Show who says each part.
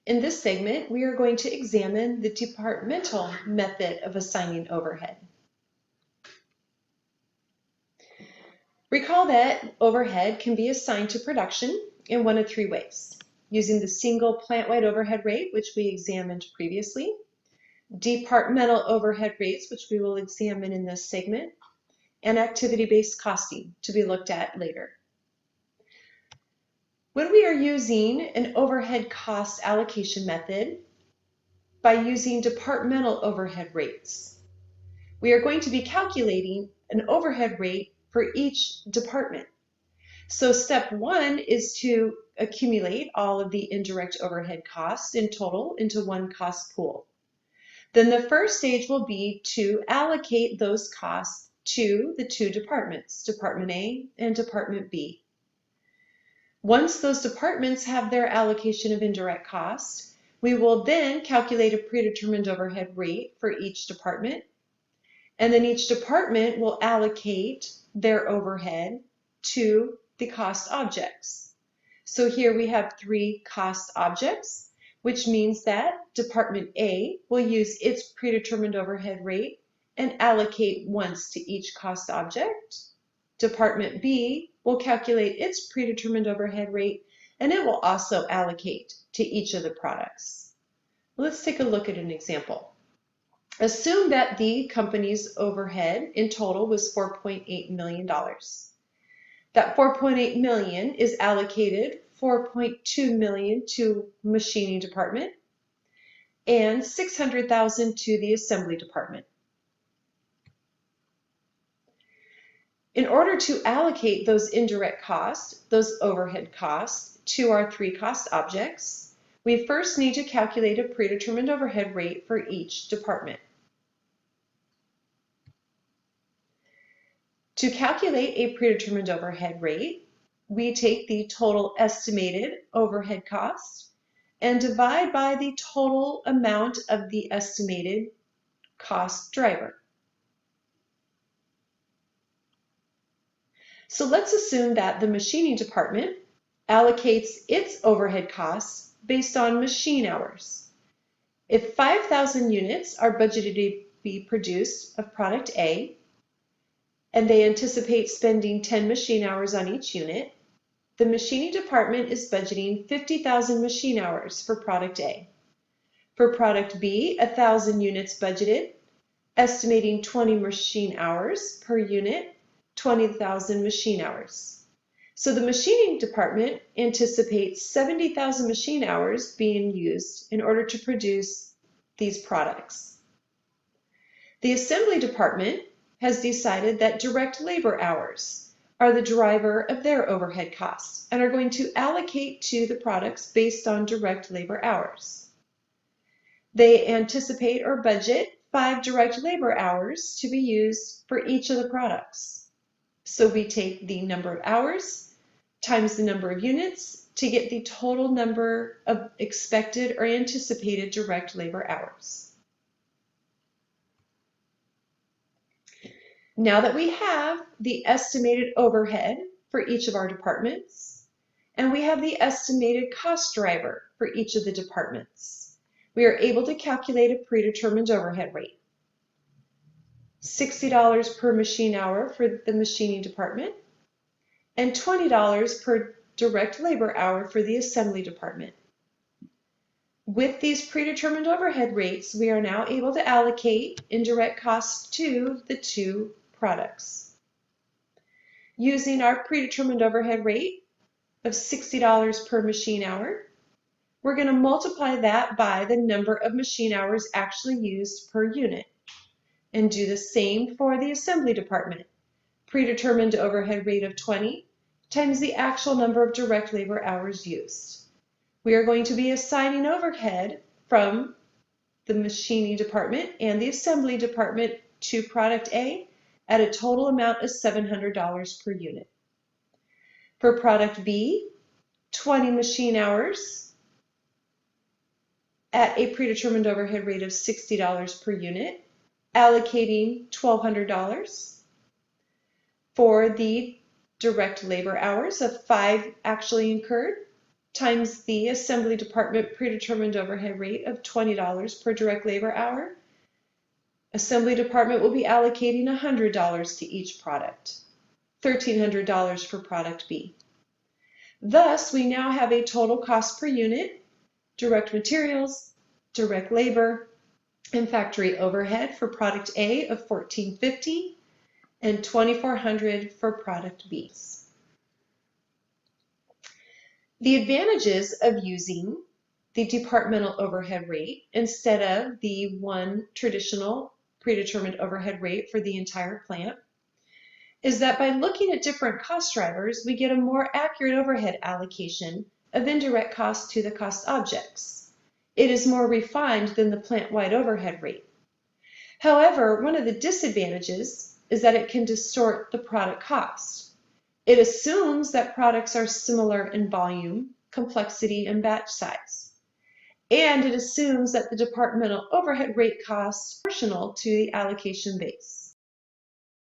Speaker 1: In this segment, we are going to examine the departmental method of assigning overhead. Recall that overhead can be assigned to production in one of three ways: using the single plant-wide overhead rate, which we examined previously, departmental overhead rates, which we will examine in this segment, and activity-based costing, to be looked at later. When we are using an overhead cost allocation method by using departmental overhead rates, we are going to be calculating an overhead rate for each department. So step one is to accumulate all of the indirect overhead costs in total into one cost pool. Then the first stage will be to allocate those costs to the two departments, Department A and Department B. Once those departments have their allocation of indirect costs, we will then calculate a predetermined overhead rate for each department, and then each department will allocate their overhead to the cost objects. So here we have three cost objects, which means that Department A will use its predetermined overhead rate and allocate once to each cost object. Department B will calculate its predetermined overhead rate, and it will also allocate to each of the products. Let's take a look at an example. Assume that the company's overhead in total was $4.8 million. That $4.8 million is allocated $4.2 million to machining department and $600,000 to the assembly department. In order to allocate those indirect costs, those overhead costs, to our three cost objects, we first need to calculate a predetermined overhead rate for each department. To calculate a predetermined overhead rate, we take the total estimated overhead cost and divide by the total amount of the estimated cost driver. So let's assume that the machining department allocates its overhead costs based on machine hours. If 5,000 units are budgeted to be produced of product A, and they anticipate spending 10 machine hours on each unit, the machining department is budgeting 50,000 machine hours for product A. For product B, 1,000 units budgeted, estimating 20 machine hours per unit, 20,000 machine hours. So the machining department anticipates 70,000 machine hours being used in order to produce these products. The assembly department has decided that direct labor hours are the driver of their overhead costs and are going to allocate to the products based on direct labor hours. They anticipate or budget 5 direct labor hours to be used for each of the products. So we take the number of hours times the number of units to get the total number of expected or anticipated direct labor hours. Now that we have the estimated overhead for each of our departments, and we have the estimated cost driver for each of the departments, we are able to calculate a predetermined overhead rate. $60 per machine hour for the machining department, and $20 per direct labor hour for the assembly department. With these predetermined overhead rates, we are now able to allocate indirect costs to the two products. Using our predetermined overhead rate of $60 per machine hour, we're going to multiply that by the number of machine hours actually used per unit, and do the same for the assembly department. Predetermined overhead rate of 20 times the actual number of direct labor hours used. We are going to be assigning overhead from the machining department and the assembly department to product A at a total amount of $700 per unit. For product B, 20 machine hours at a predetermined overhead rate of $60 per unit, allocating $1,200. For the direct labor hours of 5 actually incurred, times the assembly department predetermined overhead rate of $20 per direct labor hour. Assembly department will be allocating $100 to each product, $1,300 for product B. Thus, we now have a total cost per unit, direct materials, direct labor, and factory overhead for product A of $1,450 and $2,400 for product B. The advantages of using the departmental overhead rate instead of the one traditional predetermined overhead rate for the entire plant is that by looking at different cost drivers, we get a more accurate overhead allocation of indirect costs to the cost objects. It is more refined than the plant-wide overhead rate. However, one of the disadvantages is that it can distort the product cost. It assumes that products are similar in volume, complexity, and batch size. And it assumes that the departmental overhead rate cost is proportional to the allocation base.